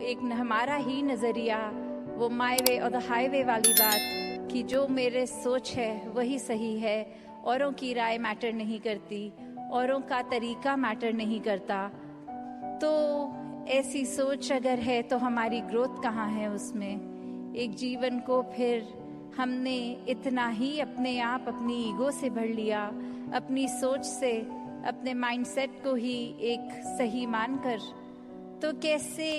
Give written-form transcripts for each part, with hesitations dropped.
एक हमारा ही नज़रिया, वो माय वे और द हाईवे वाली बात कि जो मेरे सोच है वही सही है, औरों की राय मैटर नहीं करती, औरों का तरीका मैटर नहीं करता। तो ऐसी सोच अगर है तो हमारी ग्रोथ कहाँ है उसमें? एक जीवन को फिर हमने इतना ही अपने आप अपनी ईगो से भर लिया, अपनी सोच से, अपने माइंडसेट को ही एक सही मानकर। तो कैसे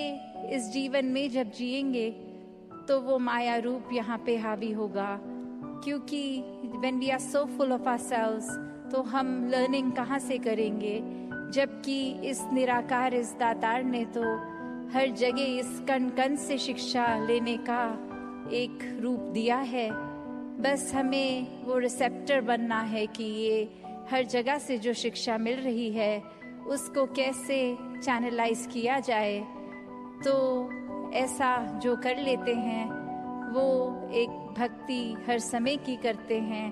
इस जीवन में जब जिएंगे तो वो माया रूप यहाँ पे हावी होगा? क्योंकि when we are so full of ourselves, तो हम लर्निंग कहाँ से करेंगे? जबकि इस निराकार, इस दातार ने तो हर जगह इस कण कण से शिक्षा लेने का एक रूप दिया है। बस हमें वो रिसेप्टर बनना है कि ये हर जगह से जो शिक्षा मिल रही है उसको कैसे चैनलाइज किया जाए। तो ऐसा जो कर लेते हैं वो एक भक्ति हर समय की करते हैं,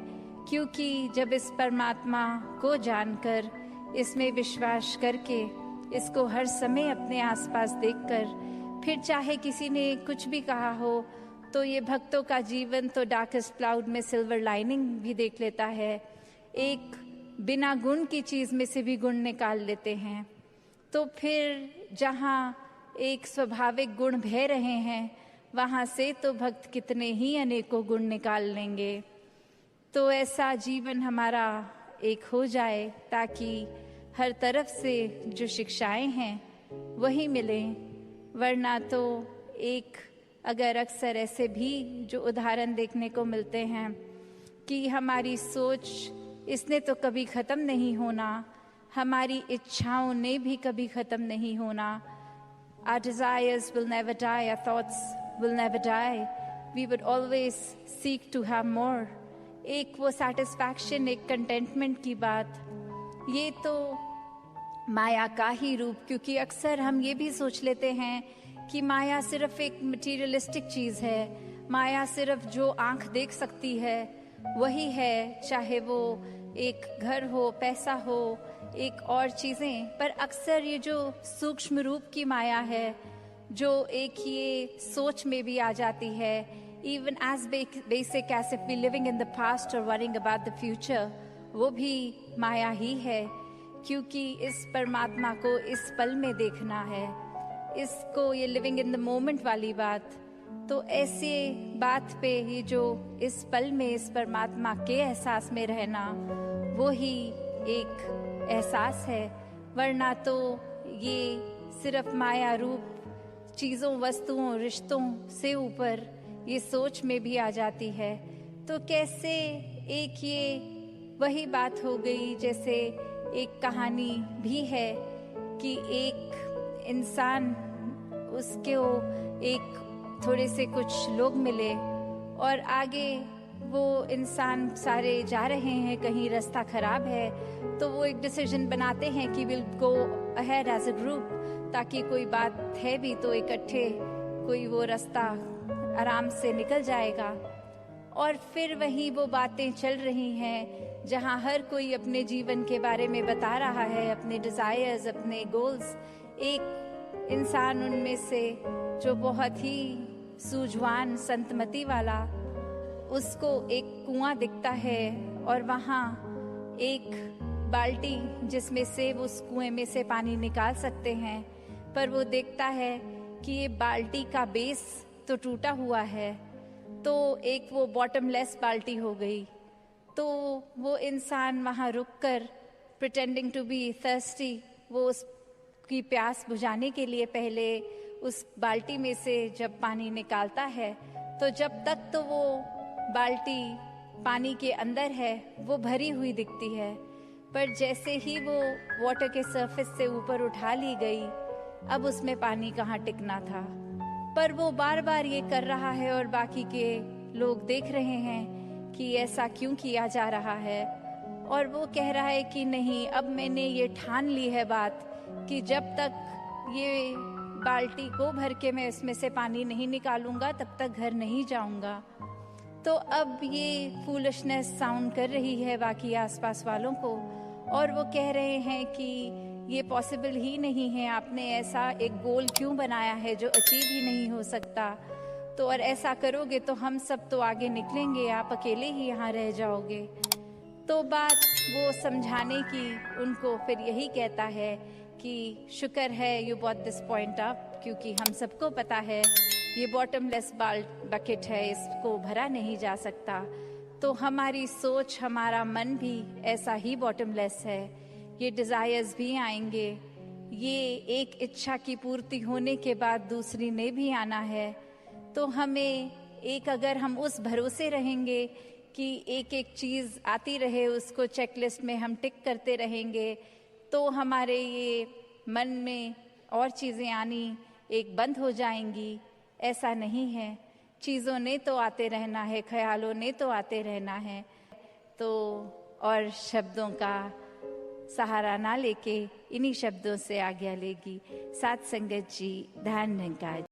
क्योंकि जब इस परमात्मा को जानकर, इसमें विश्वास करके, इसको हर समय अपने आसपास देखकर, फिर चाहे किसी ने कुछ भी कहा हो, तो ये भक्तों का जीवन तो डार्केस्ट क्लाउड में सिल्वर लाइनिंग भी देख लेता है। एक बिना गुण की चीज़ में से भी गुण निकाल लेते हैं। तो फिर जहाँ एक स्वाभाविक गुण बह रहे हैं, वहाँ से तो भक्त कितने ही अनेकों गुण निकाल लेंगे। तो ऐसा जीवन हमारा एक हो जाए ताकि हर तरफ से जो शिक्षाएं हैं वही मिलें। वरना तो एक अगर अक्सर ऐसे भी जो उदाहरण देखने को मिलते हैं कि हमारी सोच, इसने तो कभी ख़त्म नहीं होना, हमारी इच्छाओं ने भी कभी ख़त्म नहीं होना। Our desires will never die, our thoughts will never die. We would always seek to have more. एक वो satisfaction, एक contentment की बात, ये तो माया का ही रूप। क्योंकि अक्सर हम ये भी सोच लेते हैं कि माया सिर्फ एक मटीरियलिस्टिक चीज़ है, माया सिर्फ जो आँख देख सकती है वही है, चाहे वो एक घर हो, पैसा हो, एक और चीज़ें। पर अक्सर ये जो सूक्ष्म रूप की माया है, जो एक ये सोच में भी आ जाती है, even as basic as if we living in the past or worrying about the future, वो भी माया ही है। क्योंकि इस परमात्मा को इस पल में देखना है, इसको ये लिविंग इन द मोमेंट वाली बात। तो ऐसे बात पे ये जो इस पल में इस परमात्मा के एहसास में रहना, वो ही एक एहसास है। वरना तो ये सिर्फ माया रूप चीज़ों, वस्तुओं, रिश्तों से ऊपर ये सोच में भी आ जाती है। तो कैसे एक ये वही बात हो गई, जैसे एक कहानी भी है कि एक इंसान, उसके एक थोड़े से कुछ लोग मिले और आगे वो इंसान सारे जा रहे हैं, कहीं रास्ता खराब है, तो वो एक डिसीजन बनाते हैं कि will go ahead as a group, ताकि कोई बात है भी तो इकट्ठे कोई वो रास्ता आराम से निकल जाएगा। और फिर वहीं वो बातें चल रही हैं जहाँ हर कोई अपने जीवन के बारे में बता रहा है, अपने डिज़ायर्स, अपने गोल्स। एक इंसान उनमें से जो बहुत ही सूझवान, संतमति वाला, उसको एक कुआं दिखता है और वहाँ एक बाल्टी जिसमें से वो उस कुएं में से पानी निकाल सकते हैं, पर वो देखता है कि ये बाल्टी का बेस तो टूटा हुआ है, तो एक वो बॉटमलेस बाल्टी हो गई। तो वो इंसान वहाँ रुककर प्रिटेंडिंग टू बी थर्स्टी, वो उसकी प्यास बुझाने के लिए पहले उस बाल्टी में से जब पानी निकालता है, तो जब तक तो वो बाल्टी पानी के अंदर है वो भरी हुई दिखती है, पर जैसे ही वो वाटर के सरफेस से ऊपर उठा ली गई, अब उसमें पानी कहाँ टिकना था। पर वो बार बार ये कर रहा है और बाकी के लोग देख रहे हैं कि ऐसा क्यों किया जा रहा है। और वो कह रहा है कि नहीं, अब मैंने ये ठान ली है बात कि जब तक ये बाल्टी को भर के मैं इसमें से पानी नहीं निकालूंगा तब तक घर नहीं जाऊंगा। तो अब ये फूलिशनेस साउंड कर रही है बाकी आसपास वालों को, और वो कह रहे हैं कि ये पॉसिबल ही नहीं है, आपने ऐसा एक गोल क्यों बनाया है जो अचीव ही नहीं हो सकता। तो और ऐसा करोगे तो हम सब तो आगे निकलेंगे, आप अकेले ही यहाँ रह जाओगे। तो बात वो समझाने की उनको फिर यही कहता है कि शुक्र है you bought this point up, क्योंकि हम सबको पता है ये बॉटमलेस बकेट है, इसको भरा नहीं जा सकता। तो हमारी सोच, हमारा मन भी ऐसा ही बॉटमलेस है। ये डिज़ायर्स भी आएंगे, ये एक इच्छा की पूर्ति होने के बाद दूसरी ने भी आना है। तो हमें एक, अगर हम उस भरोसे रहेंगे कि एक एक चीज़ आती रहे, उसको चेकलिस्ट में हम टिक करते रहेंगे, तो हमारे ये मन में और चीज़ें आनी एक बंद हो जाएंगी। ऐसा नहीं है, चीज़ों ने तो आते रहना है, ख्यालों ने तो आते रहना है। तो और शब्दों का सहारा ना लेके इन्हीं शब्दों से आज्ञा लेगी। साथ संगत जी, ध्यान निकाय।